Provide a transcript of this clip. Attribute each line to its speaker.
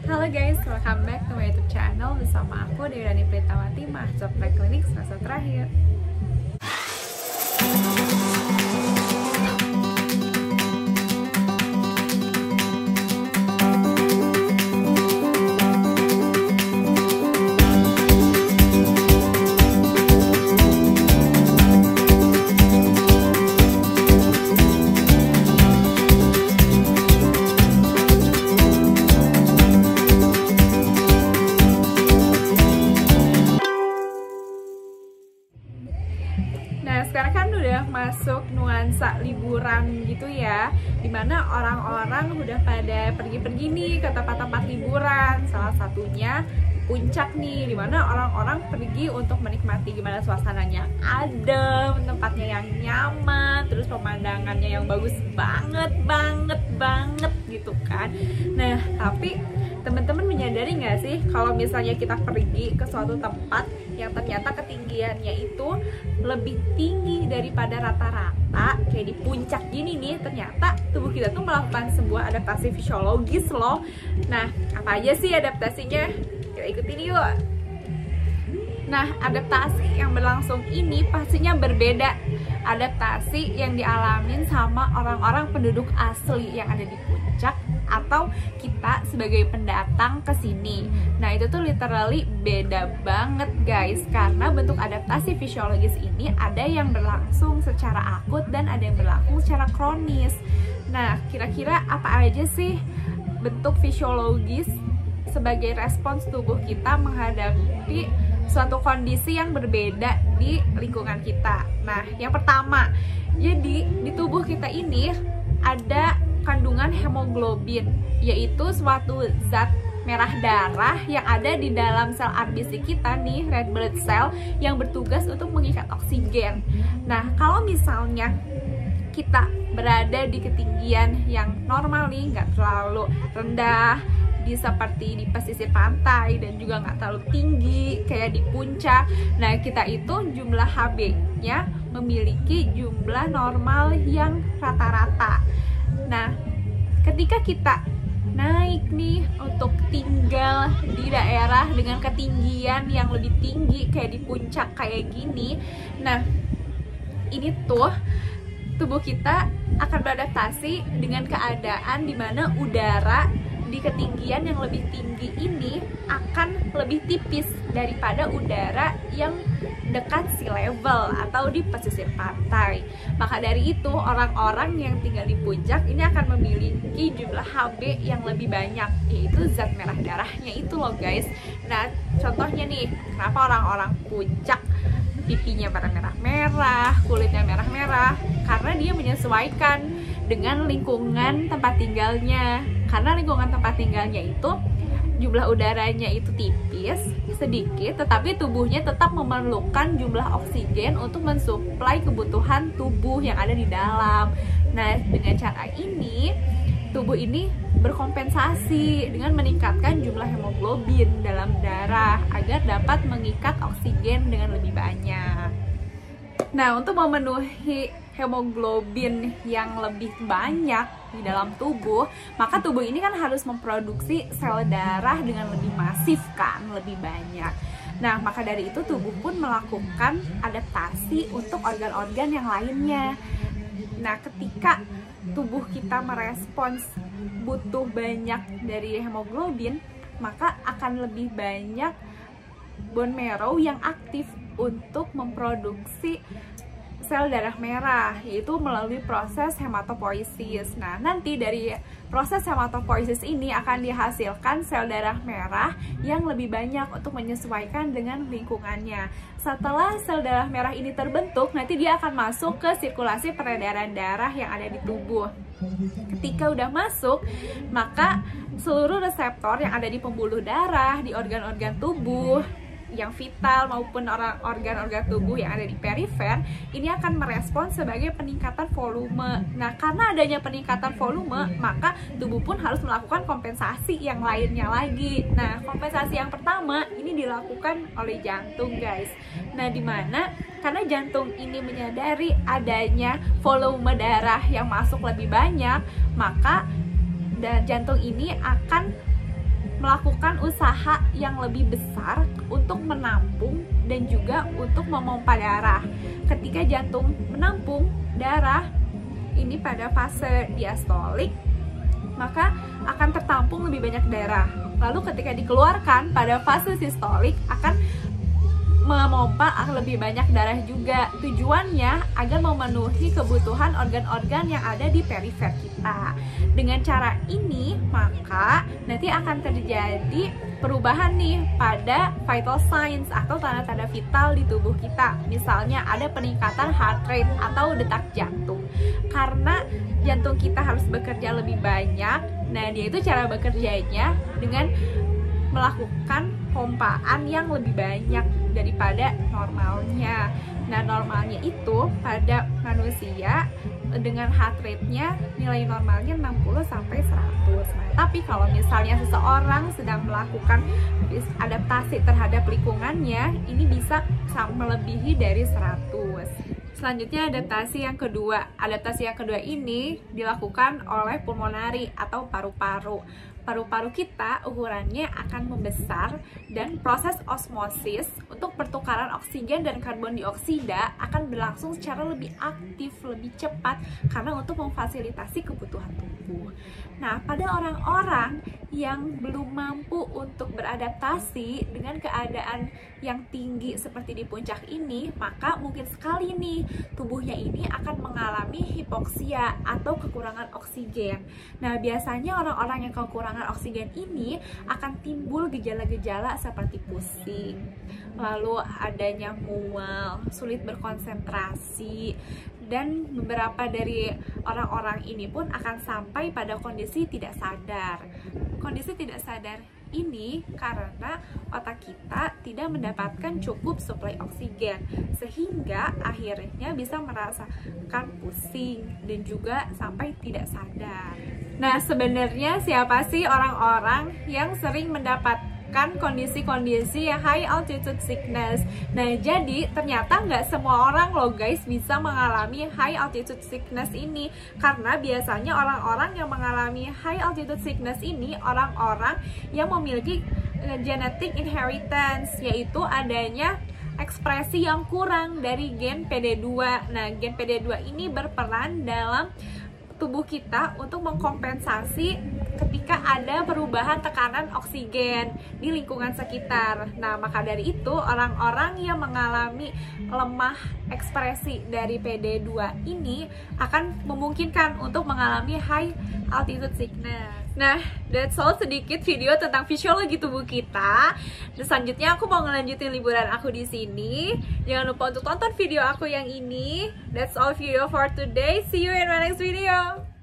Speaker 1: Halo guys, welcome back to my YouTube channel bersama aku Dewi Pritawati, mahasiswa Preklinik semester terakhir. Nah, sekarang kan udah masuk nuansa liburan gitu ya, dimana orang-orang udah pada pergi-pergi nih ke tempat-tempat liburan. Salah satunya Puncak nih, dimana orang-orang pergi untuk menikmati gimana suasananya adem, tempatnya yang nyaman, terus pemandangannya yang bagus banget gitu kan. Nah, tapi teman-teman menyadari nggak sih kalau misalnya kita pergi ke suatu tempat yang ternyata ketinggiannya itu lebih tinggi daripada rata-rata, kayak di puncak gini nih, ternyata tubuh kita tuh melakukan sebuah adaptasi fisiologis loh. Nah, apa aja sih adaptasinya? Kita ikutin yuk. Nah, adaptasi yang berlangsung ini pastinya berbeda adaptasi yang dialamin sama orang-orang penduduk asli yang ada di puncak atau kita sebagai pendatang ke sini. Nah, itu tuh literally beda banget guys, karena bentuk adaptasi fisiologis ini ada yang berlangsung secara akut dan ada yang berlangsung secara kronis. Nah, kira-kira apa aja sih bentuk fisiologis sebagai respons tubuh kita menghadapi suatu kondisi yang berbeda di lingkungan kita? Nah, yang pertama, jadi di tubuh kita ini ada kandungan hemoglobin, yaitu suatu zat merah darah yang ada di dalam sel RBC kita nih, red blood cell, yang bertugas untuk mengikat oksigen. Nah, kalau misalnya kita berada di ketinggian yang normal nih, nggak terlalu rendah, seperti di pesisir pantai dan juga nggak terlalu tinggi kayak di puncak. Nah, kita itu jumlah Hb-nya memiliki jumlah normal yang rata-rata. Nah, ketika kita naik nih untuk tinggal di daerah dengan ketinggian yang lebih tinggi kayak di puncak kayak gini, nah ini tuh tubuh kita akan beradaptasi dengan keadaan dimana udara di ketinggian yang lebih tinggi ini akan lebih tipis daripada udara yang dekat sea level atau di pesisir pantai. Maka dari itu, orang-orang yang tinggal di puncak ini akan memiliki jumlah Hb yang lebih banyak, yaitu zat merah darahnya itu loh guys. Nah, contohnya nih, kenapa orang-orang puncak pipinya pada merah-merah, kulitnya merah-merah? Karena dia menyesuaikan dengan lingkungan tempat tinggalnya. Karena lingkungan tempat tinggalnya itu jumlah udaranya itu tipis, sedikit, tetapi tubuhnya tetap memerlukan jumlah oksigen untuk mensuplai kebutuhan tubuh yang ada di dalam. Nah, dengan cara ini tubuh ini berkompensasi dengan meningkatkan jumlah hemoglobin dalam darah agar dapat mengikat oksigen dengan lebih banyak. Nah, untuk memenuhi hemoglobin yang lebih banyak di dalam tubuh, maka tubuh ini kan harus memproduksi sel darah dengan lebih masif kan, lebih banyak. Nah, maka dari itu tubuh pun melakukan adaptasi untuk organ-organ yang lainnya. Nah, ketika tubuh kita merespons butuh banyak dari hemoglobin, maka akan lebih banyak bone marrow yang aktif untuk memproduksi sel darah merah, yaitu melalui proses hematopoiesis. Nah, nanti dari proses hematopoiesis ini akan dihasilkan sel darah merah yang lebih banyak untuk menyesuaikan dengan lingkungannya. Setelah sel darah merah ini terbentuk, nanti dia akan masuk ke sirkulasi peredaran darah yang ada di tubuh. Ketika udah masuk, maka seluruh reseptor yang ada di pembuluh darah, di organ-organ tubuh yang vital maupun organ-organ tubuh yang ada di perifer ini akan merespons sebagai peningkatan volume. Nah, karena adanya peningkatan volume, maka tubuh pun harus melakukan kompensasi yang lainnya lagi. Nah, kompensasi yang pertama ini dilakukan oleh jantung guys. Nah, dimana karena jantung ini menyadari adanya volume darah yang masuk lebih banyak, maka jantung ini akan melakukan usaha yang lebih besar untuk menampung dan juga untuk memompa darah. Ketika jantung menampung darah ini pada fase diastolik, maka akan tertampung lebih banyak darah. Lalu ketika dikeluarkan pada fase sistolik akan memompa lebih banyak darah juga. Tujuannya agar memenuhi kebutuhan organ-organ yang ada di perifer kita. Dengan cara ini maka nanti akan terjadi perubahan nih pada vital signs atau tanda-tanda vital di tubuh kita. Misalnya ada peningkatan heart rate atau detak jantung. Karena jantung kita harus bekerja lebih banyak. Nah, dia itu cara bekerjanya dengan melakukan pompaan yang lebih banyak daripada normalnya. Nah, normalnya itu pada manusia dengan heart rate-nya nilai normalnya 60 sampai 100. Nah, tapi kalau misalnya seseorang sedang melakukan adaptasi terhadap lingkungannya, ini bisa melebihi dari 100. Selanjutnya adaptasi yang kedua. Adaptasi yang kedua ini dilakukan oleh pulmonari atau paru-paru. Paru-paru kita ukurannya akan membesar dan proses osmosis untuk pertukaran oksigen dan karbon dioksida akan berlangsung secara lebih aktif, lebih cepat karena untuk memfasilitasi kebutuhan tubuh. Nah, pada orang-orang yang belum mampu untuk beradaptasi dengan keadaan yang tinggi seperti di puncak ini, maka mungkin sekali nih tubuhnya ini akan mengalami hipoksia atau kekurangan oksigen. Nah, biasanya orang-orang yang kekurangan oksigen ini akan timbul gejala-gejala seperti pusing, lalu adanya mual, sulit berkonsentrasi, dan beberapa dari orang-orang ini pun akan sampai pada kondisi tidak sadar. Kondisi tidak sadar ini karena otak kita tidak mendapatkan cukup suplai oksigen, sehingga akhirnya bisa merasakan pusing dan juga sampai tidak sadar. Nah, sebenarnya siapa sih orang-orang yang sering mendapatkan kondisi-kondisi high altitude sickness? Nah, jadi ternyata nggak semua orang loh guys bisa mengalami high altitude sickness ini, karena biasanya orang-orang yang mengalami high altitude sickness ini orang-orang yang memiliki genetic inheritance, yaitu adanya ekspresi yang kurang dari gen PD2. Nah, gen PD2 ini berperan dalam tubuh kita untuk mengkompensasi ketika ada perubahan tekanan oksigen di lingkungan sekitar. Nah, maka dari itu orang-orang yang mengalami lemah ekspresi dari PD2 ini akan memungkinkan untuk mengalami high altitude sickness. Nah, that's all sedikit video tentang fisiologi tubuh kita. Dan selanjutnya aku mau ngelanjutin liburan aku di sini. Jangan lupa untuk tonton video aku yang ini. That's all video for today. See you in my next video.